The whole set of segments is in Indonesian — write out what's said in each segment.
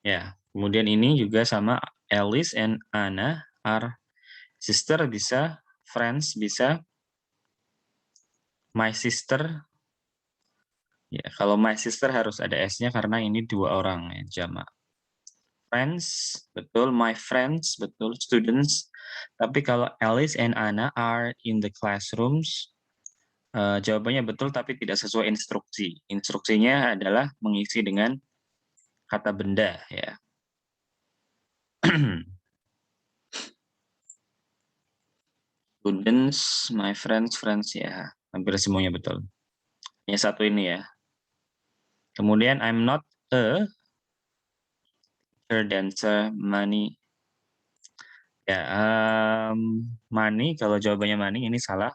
Ya, kemudian ini juga sama Alice and Anna are sister bisa, friends bisa, my sister. Ya, kalau my sister harus ada S-nya karena ini dua orang ya, jamak. Friends, betul. My friends, betul. Students. Tapi kalau Alice and Anna are in the classrooms, jawabannya betul tapi tidak sesuai instruksi. Instruksinya adalah mengisi dengan kata benda ya. Students, my friends, friends ya. Hampir semuanya betul. Yang satu ini ya. Kemudian I'm not a dancer, money. Ya, money kalau jawabannya money ini salah.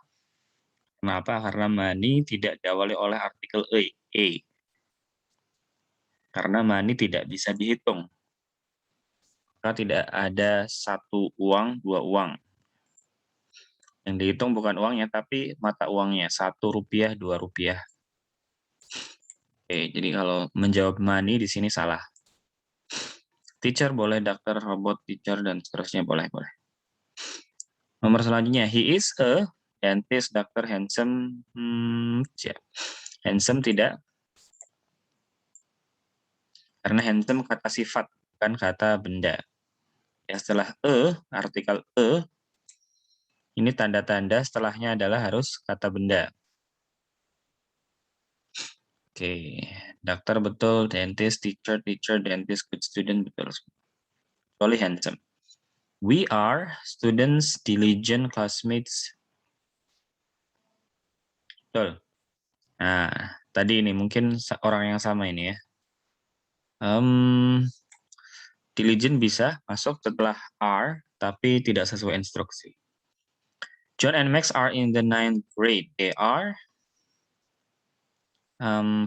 Kenapa? Karena money tidak diawali oleh artikel e. Karena money tidak bisa dihitung. Maka tidak ada satu uang, dua uang. Yang dihitung bukan uangnya, tapi mata uangnya. 1 rupiah, 2 rupiah. Oke, jadi kalau menjawab money di sini salah. Teacher boleh, dokter, robot, teacher, dan seterusnya boleh. Nomor selanjutnya, he is a dentist, doctor, handsome. Handsome tidak, karena handsome kata sifat, bukan kata benda. Ya, setelah artikel ini tanda-tanda setelahnya adalah harus kata benda. Oke, dokter betul, dentist, teacher, dentist, good student betul. Kecuali handsome. We are students, diligent, classmates. Betul. Nah, tadi ini mungkin orang yang sama ini ya. Diligent bisa masuk setelah are, tapi tidak sesuai instruksi. John and Max are in the 9th grade. They are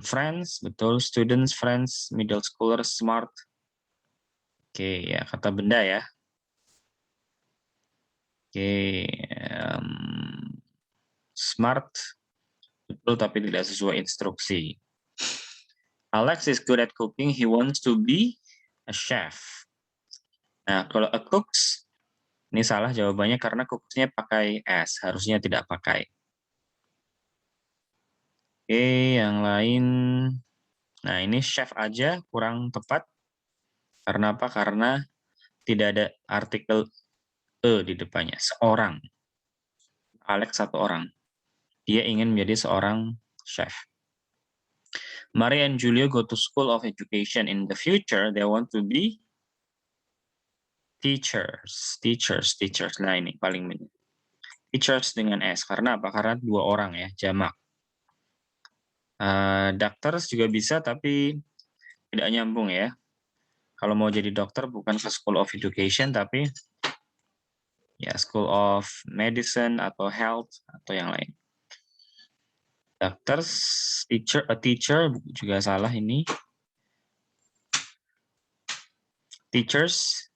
friends, betul. Students, friends, middle schoolers, smart. Oke, ya kata benda ya. Oke, smart, betul tapi tidak sesuai instruksi. Alex is good at cooking. He wants to be a chef. Nah, kalau a cooks, ini salah jawabannya karena cooksnya pakai S, harusnya tidak pakai. Oke, yang lain. Nah, ini chef aja kurang tepat. Karena apa? Karena tidak ada artikel di depannya. Seorang. Alex satu orang. Dia ingin menjadi seorang chef. Maria and Julio go to school of education. In the future, they want to be teachers. Nah, ini paling banyak. Teachers dengan S. Karena apa? Karena dua orang ya, jamak. Doctors juga bisa, tapi tidak nyambung ya. Kalau mau jadi dokter bukan ke School of Education, tapi ya School of Medicine atau Health atau yang lain. Doctors, a teacher juga salah ini. Teachers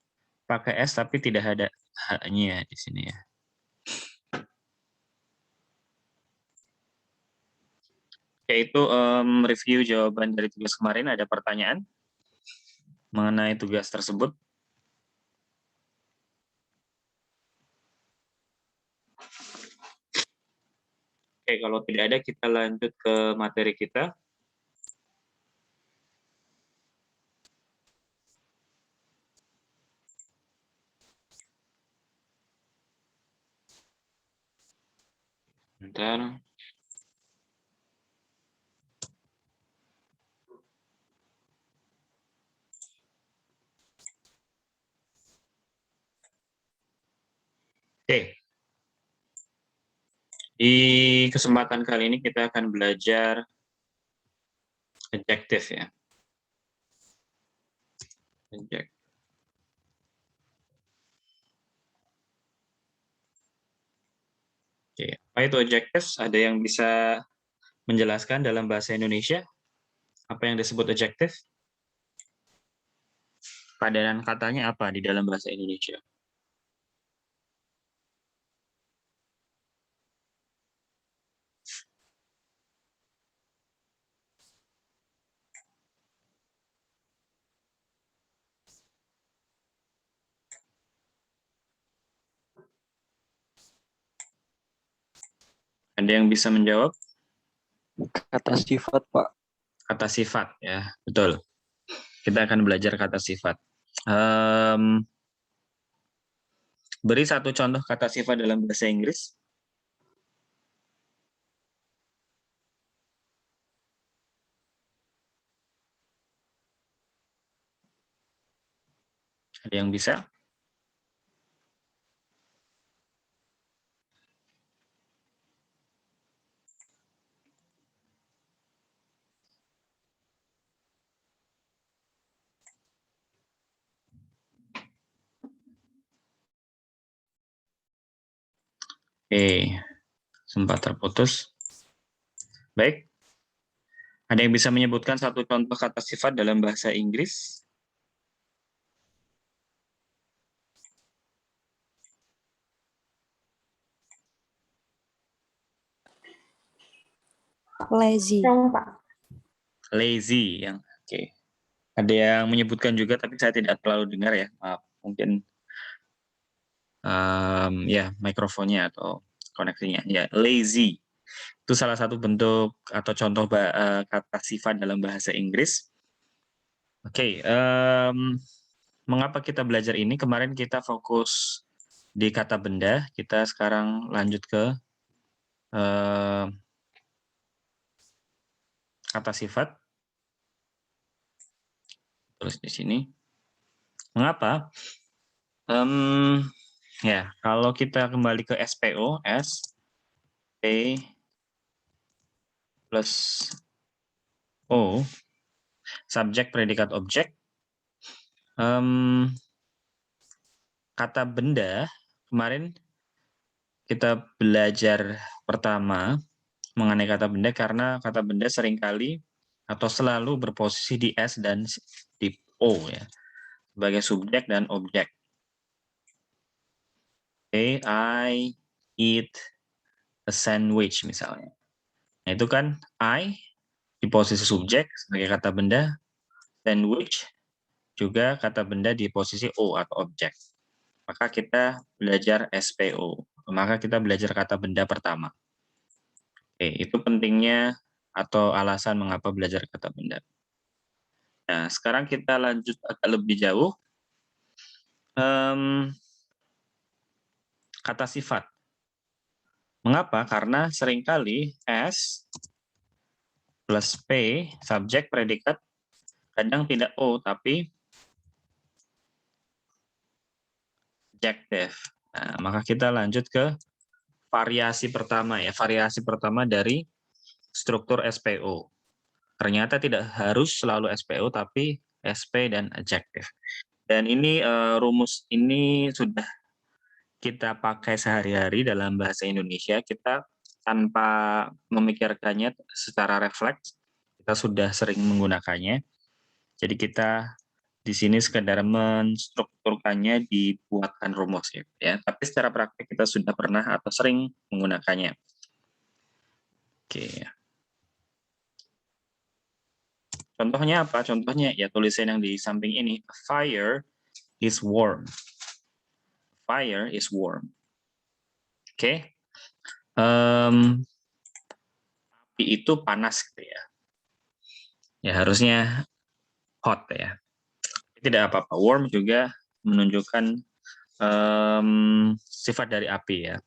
pakai S tapi tidak ada H-nya di sini ya. Yaitu review jawaban dari tugas kemarin. Ada pertanyaan mengenai tugas tersebut? Oke, kalau tidak ada kita lanjut ke materi kita. Bentar. Oke. Di kesempatan kali ini kita akan belajar adjektif ya. Adjektif. Oke, apa itu adjektif? Ada yang bisa menjelaskan dalam bahasa Indonesia apa yang disebut adjektif? Padanan katanya apa di dalam bahasa Indonesia? Ada yang bisa menjawab? Kata sifat, Pak. Kata sifat, ya, betul. Kita akan belajar kata sifat. Em, Beri satu contoh kata sifat dalam bahasa Inggris. Ada yang bisa? Oke, sempat terputus. Baik. Ada yang bisa menyebutkan satu contoh kata sifat dalam bahasa Inggris? Lazy. Lazy, yang oke. Ada yang menyebutkan juga, tapi saya tidak terlalu dengar ya. Maaf, mungkin ya mikrofonnya atau koneksinya. Ya, lazy itu salah satu bentuk atau contoh kata sifat dalam bahasa Inggris. Oke, mengapa kita belajar ini? Kemarin kita fokus di kata benda, kita sekarang lanjut ke kata sifat. Tulis di sini. Mengapa? Ya, kalau kita kembali ke SPO, S, P, plus O, subjek, predikat, objek. Kata benda, kemarin kita belajar pertama mengenai kata benda karena kata benda seringkali atau selalu berposisi di S dan di O ya, sebagai subjek dan objek. Okay, I eat a sandwich misalnya. Nah, itu kan I di posisi subjek sebagai kata benda, sandwich juga kata benda di posisi O atau objek. Maka kita belajar SPO. Maka kita belajar kata benda pertama. Oke, itu pentingnya atau alasan mengapa belajar kata benda. Nah, sekarang kita lanjut agak lebih jauh. Kata sifat. Mengapa? Karena seringkali S plus P, subjek, predikat, kadang tidak O, tapi adjektif. Nah, maka kita lanjut ke variasi pertama ya. Variasi pertama dari struktur SPO. Ternyata tidak harus selalu SPO, tapi SP dan adjektif. Dan ini rumus ini sudah kita pakai sehari-hari dalam bahasa Indonesia. Kita tanpa memikirkannya secara refleks, kita sudah sering menggunakannya. Jadi kita di sini sekedar menstrukturkannya dibuatkan rumus ya. Tapi secara praktik kita sudah pernah atau sering menggunakannya. Oke. Contohnya apa? Contohnya ya tulisan yang di samping ini. Fire is warm. Fire is warm. Oke. Api itu panas gitu ya. Ya harusnya hot ya. Tidak apa-apa. Warm juga menunjukkan sifat dari api ya.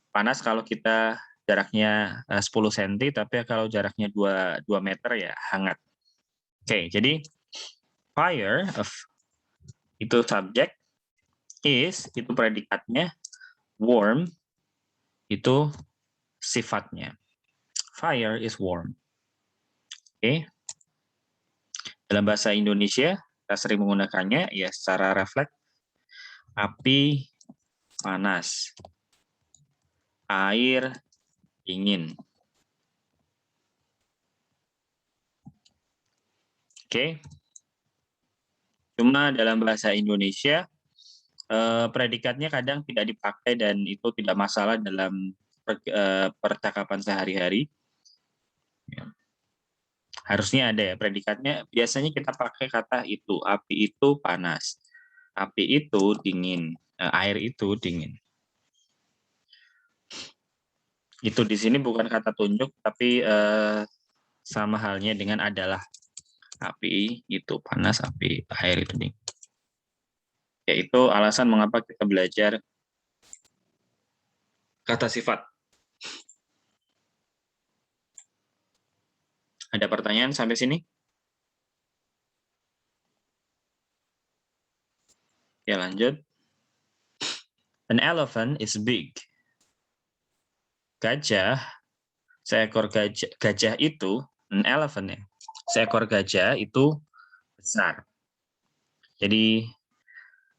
Panas kalau kita jaraknya 10 cm, tapi kalau jaraknya 2 meter ya hangat. Oke, jadi fire itu subjek, is itu predikatnya, warm itu sifatnya. Fire is warm. Oke. Dalam bahasa Indonesia, kita sering menggunakannya ya secara refleks. Api panas. Air dingin. Oke. Cuma dalam bahasa Indonesia, predikatnya kadang tidak dipakai dan itu tidak masalah dalam percakapan sehari-hari. Ya. Harusnya ada ya predikatnya. Biasanya kita pakai kata itu. Api itu panas. Api itu dingin. Air itu dingin. Itu di sini bukan kata tunjuk, tapi sama halnya dengan adalah. Api itu panas, api air itu dingin. Yaitu alasan mengapa kita belajar kata sifat. Ada pertanyaan sampai sini? Ya, lanjut. An elephant is big. Gajah, seekor gajah itu, an elephant ya, seekor gajah itu besar. Jadi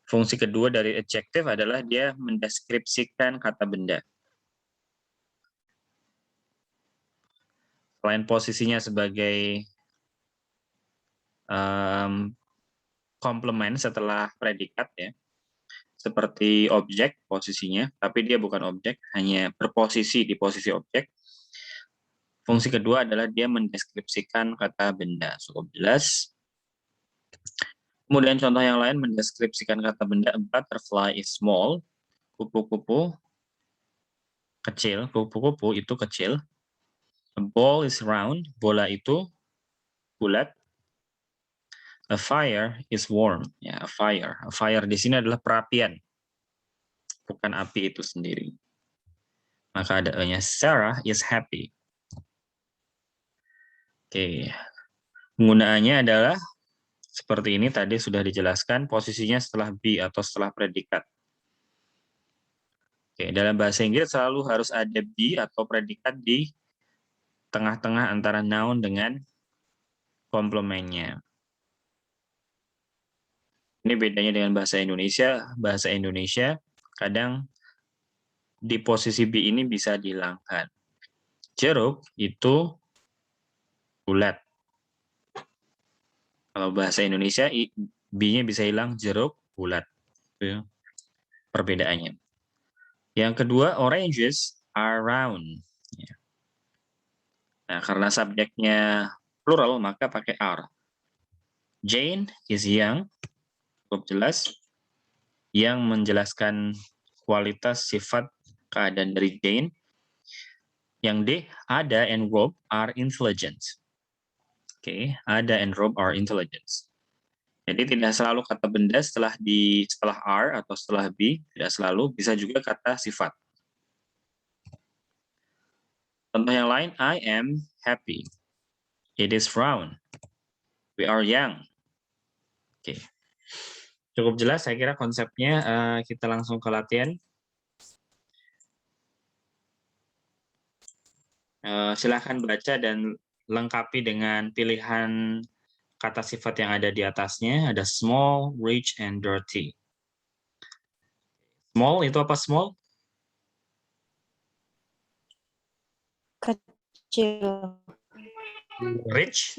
fungsi kedua dari adjective adalah dia mendeskripsikan kata benda. Selain posisinya sebagai komplement setelah predikat ya, seperti objek posisinya, tapi dia bukan objek, hanya berposisi di posisi objek. Fungsi kedua adalah dia mendeskripsikan kata benda. Cukup jelas. Kemudian contoh yang lain mendeskripsikan kata benda. Butterfly is small. Kupu-kupu kecil. Kupu-kupu itu kecil. A ball is round. Bola itu bulat. A fire is warm. Ya, a fire. A fire di sini adalah perapian, bukan api itu sendiri. Maka ada E-nya. Sarah is happy. Oke. Penggunaannya adalah seperti ini, tadi sudah dijelaskan, posisinya setelah be atau setelah predikat. Oke, dalam bahasa Inggris selalu harus ada be atau predikat di tengah-tengah antara noun dengan komplemennya. Ini bedanya dengan bahasa Indonesia. Bahasa Indonesia kadang di posisi be ini bisa dihilangkan. Jeruk itu bulat. Kalau bahasa Indonesia, be-nya bisa hilang, jeruk bulat. Itu perbedaannya. Yang kedua, oranges are round. Nah, karena subjeknya plural, maka pakai are. Jane is young. Cukup jelas. Yang menjelaskan kualitas sifat keadaan dari Jane. Yang D, Ada and Rob are intelligent. Oke, Ada and Rob are intelligent. Jadi tidak selalu kata benda setelah are atau setelah be, tidak selalu, bisa juga kata sifat. Contoh yang lain, I am happy. It is round. We are young. Oke. Cukup jelas saya kira konsepnya. Kita langsung ke latihan. Silahkan baca dan lengkapi dengan pilihan kata sifat yang ada di atasnya. Ada small, rich, and dirty. Small itu apa small? Kecil. Rich?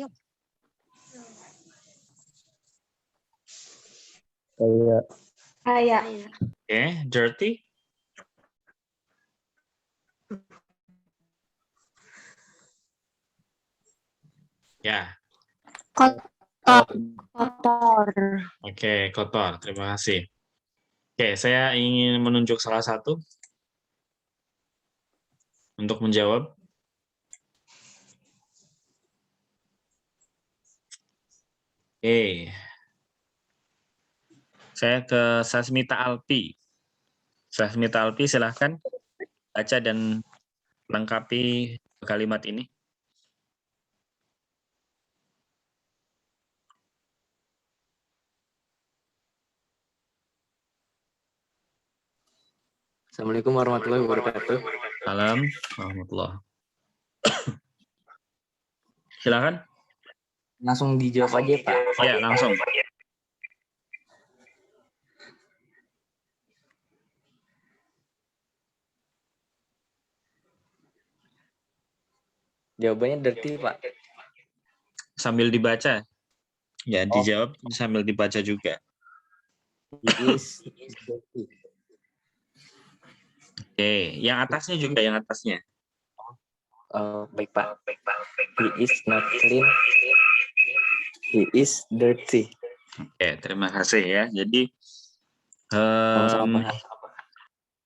Kaya. Oke, dirty? Ya. Kotor. Oke, kotor. Terima kasih. Oke, saya ingin menunjuk salah satu untuk menjawab. Oke. Saya ke Sasmita Alpi. Sasmita Alpi, silahkan baca dan lengkapi kalimat ini. Assalamualaikum warahmatullahi wabarakatuh. Salam warahmatullahi. Silakan. Langsung dijawab aja, Pak. Ya, langsung. Jawabannya dirty, Pak. Sambil dibaca. Ya, dijawab sambil dibaca juga. He is dirty. Oke, yang atasnya juga, yang atasnya. Baik, Pak. He is not clean. He is dirty. Oke, terima kasih ya. Jadi, Sama-sama, Pak.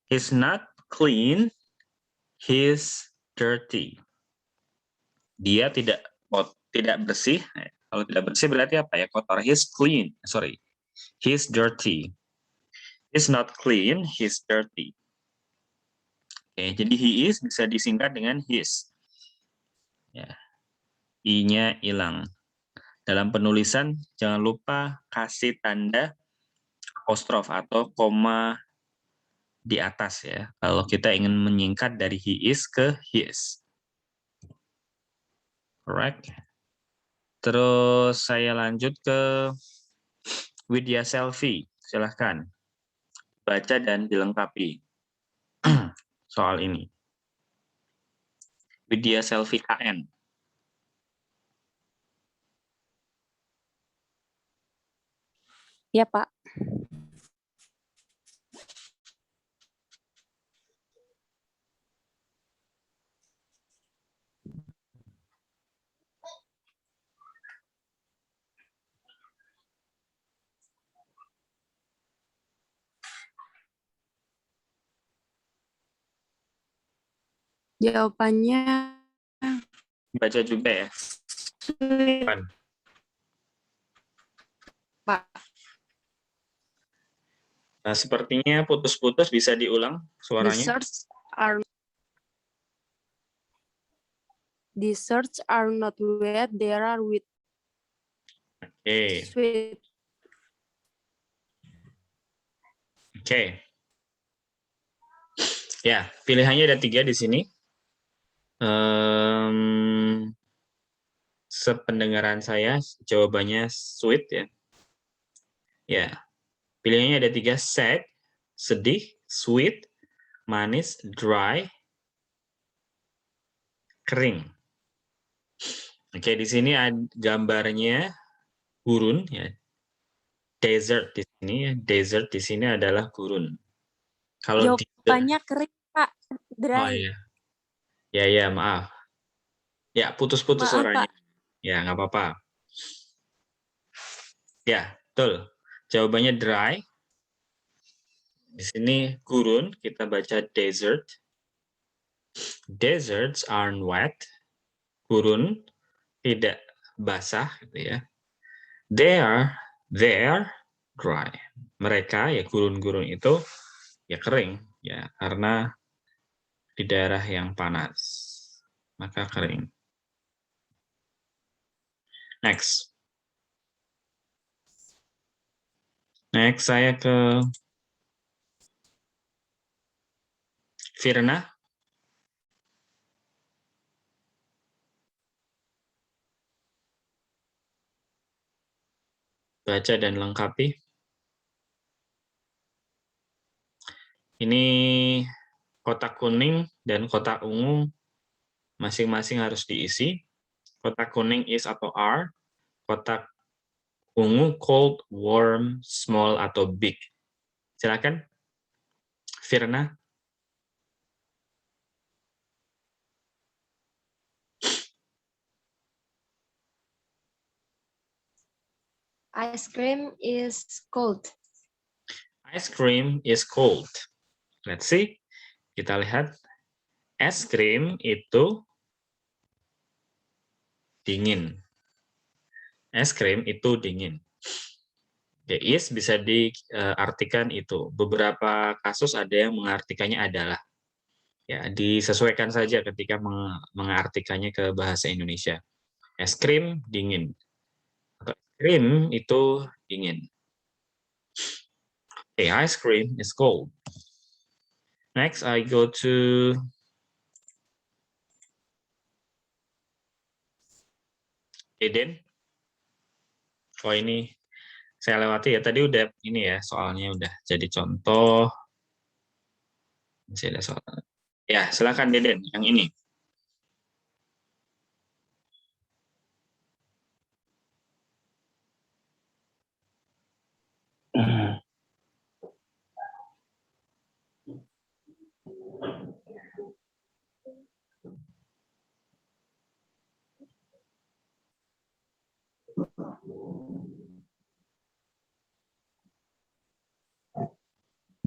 he's not clean. He's dirty. Dia tidak bersih. Kalau tidak bersih berarti apa ya? Kotor. He's clean. Sorry. He's dirty. He's not clean, he's dirty. Oke, jadi he is bisa disingkat dengan his. Ya. I-nya hilang. Dalam penulisan jangan lupa kasih tanda apostrof atau koma di atas ya. Kalau kita ingin menyingkat dari he is ke his. Correct. Terus saya lanjut ke Widya Selfie. Silahkan baca dan dilengkapi soal ini. Widya Selfie KN. Ya, Pak. Jawabannya Baca juga ya. Pak. Nah, sepertinya putus-putus, bisa diulang suaranya. The shirts are not wet, they are with Oke. sweet. Oke. Ya, pilihannya ada 3 di sini. Sependengaran saya, jawabannya sweet ya. Ya, pilihannya ada 3, sad, sedih, sweet, manis, dry, kering. Oke, di sini ada gambarnya gurun ya. Desert di sini ya. Desert di sini adalah gurun. Kalau Jawabannya kering, Pak. Dry. Oh iya. Ya, maaf. Ya, putus-putus Maaf, suaranya. Pak. Ya, nggak apa-apa. Ya, betul. Jawabannya dry. Di sini gurun, kita baca desert. Deserts aren't wet. Gurun, tidak basah, gitu ya. They're dry. Mereka, ya gurun-gurun itu, ya kering. Ya, karena di daerah yang panas. Maka kering. Next. Next, saya ke Firna. Baca dan lengkapi. Ini kotak kuning dan kotak ungu masing-masing harus diisi. Kotak kuning is atau are. Kotak ungu cold, warm, small, atau big. Silakan, Firna. Ice cream is cold. Ice cream is cold. Let's see. Kita lihat. Es krim itu dingin. Es krim itu dingin. The is bisa diartikan itu. Beberapa kasus ada yang mengartikannya adalah. Ya, disesuaikan saja ketika mengartikannya ke bahasa Indonesia. Es krim dingin. Atau es krim itu dingin. Okay, ice cream is cold. Next, I go to Eden. Oh, ini saya lewati ya. Tadi udah ini ya, soalnya udah jadi contoh. Masih ada soal. Ya, silakan Deden, yang ini.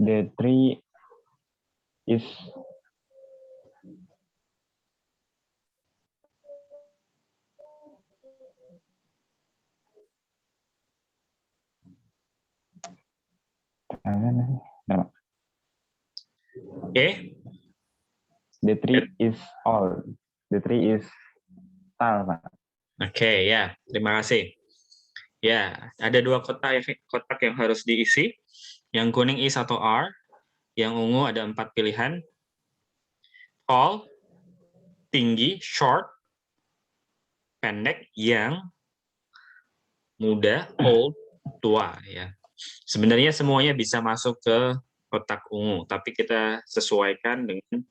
The tree is No. Oke. The tree is old. The tree is tall, Pak. Oke, ya. Terima kasih. Ya, ada dua kotak yang harus diisi. Yang kuning is atau are. Yang ungu ada 4 pilihan. Tall, tinggi, short, pendek, young, muda, old, tua. Ya. Sebenarnya semuanya bisa masuk ke kotak ungu, tapi kita sesuaikan dengan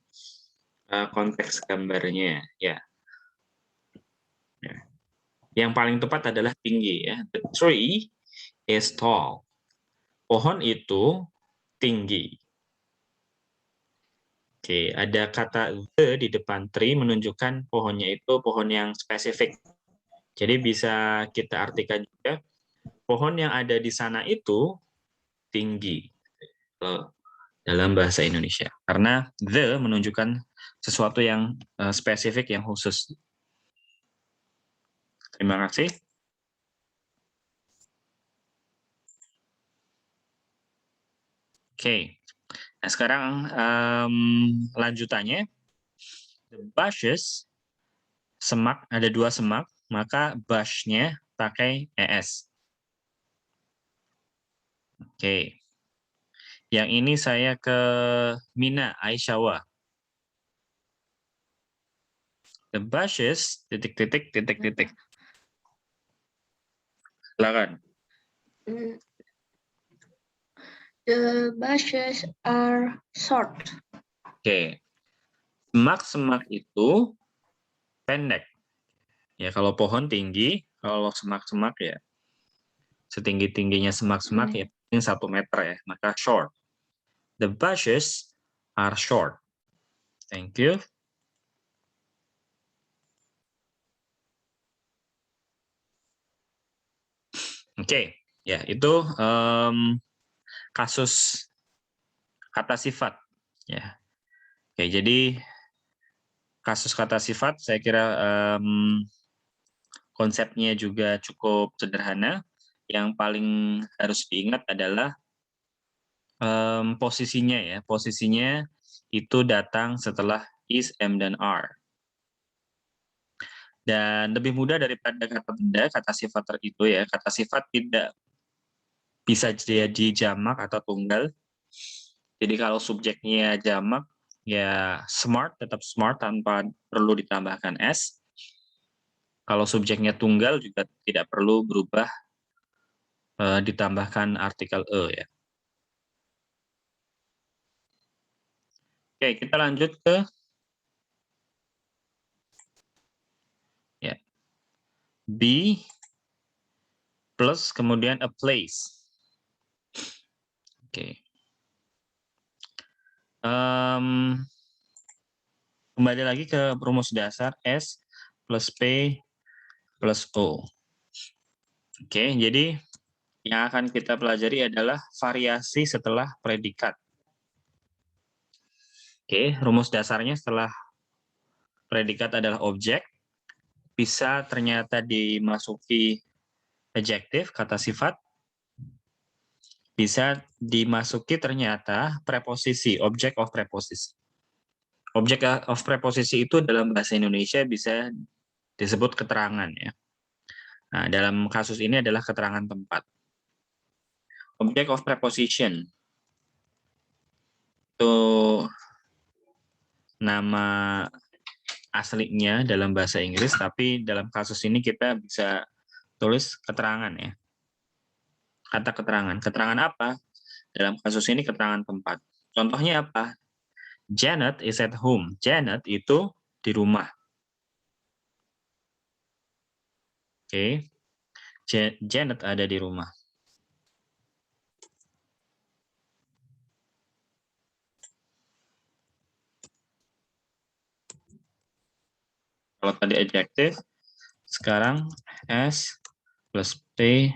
konteks gambarnya. Ya. Yang paling tepat adalah tinggi. Ya. The tree is tall. Pohon itu tinggi. Oke, ada kata the di depan tree menunjukkan pohonnya itu pohon yang spesifik. Jadi bisa kita artikan juga pohon yang ada di sana itu tinggi dalam bahasa Indonesia. Karena the menunjukkan sesuatu yang spesifik yang khusus. Terima kasih. Oke. Nah, sekarang lanjutannya. The bushes, semak, ada 2 semak, maka bush-nya pakai es. Oke. Yang ini saya ke Mina Aisyawa. The bushes, titik-titik, titik-titik. Silakan. The bushes are short. Oke. Semak-semak itu pendek. Ya, kalau pohon tinggi, kalau semak-semak ya setinggi-tingginya semak-semak ya paling 1 meter ya, maka short. The bushes are short. Thank you. Oke, ya itu kasus kata sifat. Ya, oke, jadi kasus kata sifat saya kira konsepnya juga cukup sederhana. Yang paling harus diingat adalah posisinya ya. Posisinya itu datang setelah is, am, dan are. Dan lebih mudah daripada kata benda, kata sifat itu ya. Kata sifat tidak bisa jadi jamak atau tunggal. Jadi kalau subjeknya jamak, ya smart, tetap smart tanpa perlu ditambahkan s. Kalau subjeknya tunggal juga tidak perlu berubah ditambahkan artikel e ya. Oke, kita lanjut ke ya. Be plus kemudian a place. Oke. Kembali lagi ke rumus dasar S plus P plus O. Oke, jadi yang akan kita pelajari adalah variasi setelah predikat. Oke, rumus dasarnya setelah predikat adalah objek, bisa ternyata dimasuki adjektif, kata sifat, bisa dimasuki ternyata preposisi, object of preposisi. Object of preposisi itu dalam bahasa Indonesia bisa disebut keterangan ya. Nah, dalam kasus ini adalah keterangan tempat. Object of preposition itu nama aslinya dalam bahasa Inggris, tapi dalam kasus ini kita bisa tulis keterangan ya. Kata keterangan. Keterangan apa? Dalam kasus ini keterangan tempat. Contohnya apa? Janet is at home. Janet itu di rumah. Oke. Janet ada di rumah. Kalau tadi adjektif, sekarang S plus P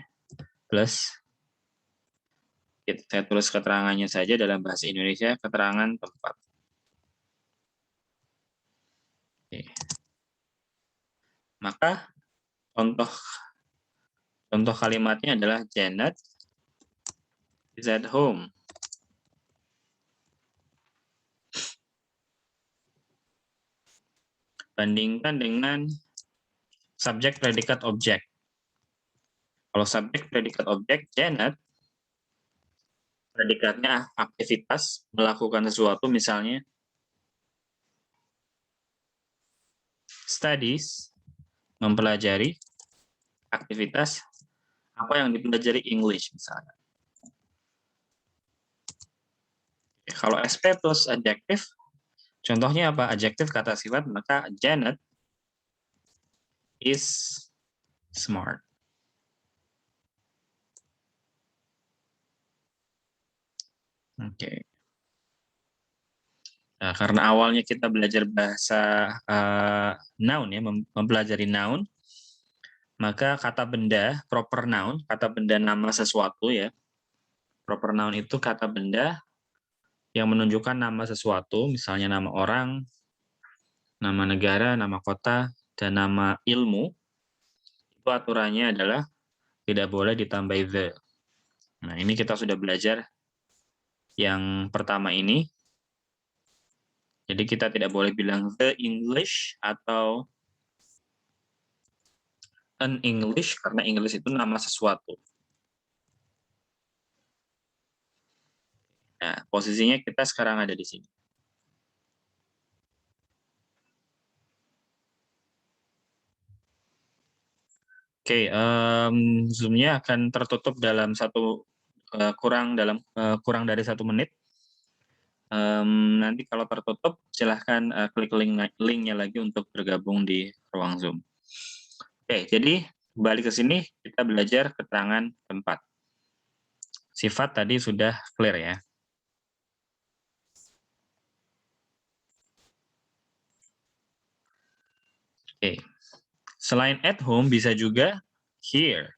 plus, saya tulis keterangannya saja dalam bahasa Indonesia, keterangan tempat. Oke. Maka contoh kalimatnya adalah Janet is at home. Bandingkan dengan subjek, predikat, objek. Kalau subjek, predikat, objek, Janet, predikatnya aktivitas, melakukan sesuatu misalnya studies, mempelajari, aktivitas, apa yang dipelajari English misalnya. Kalau SP plus adjektif, contohnya apa? Adjektif kata sifat, maka Janet is smart. Oke. Nah, karena awalnya kita belajar bahasa noun ya, mempelajari noun, maka kata benda, proper noun, kata benda nama sesuatu ya. Proper noun itu kata benda yang menunjukkan nama sesuatu, misalnya nama orang, nama negara, nama kota, dan nama ilmu. Itu aturannya adalah tidak boleh ditambah the. Nah, ini kita sudah belajar yang pertama ini. Jadi kita tidak boleh bilang the English atau an English, karena English itu nama sesuatu. Nah, posisinya kita sekarang ada di sini. Oke, Zoom-nya akan tertutup dalam kurang dari 1 menit. Nanti kalau tertutup, silahkan klik link-nya lagi untuk bergabung di ruang Zoom. Oke, jadi balik ke sini kita belajar keterangan tempat. Sifat tadi sudah clear ya. Oke. Selain at home bisa juga here.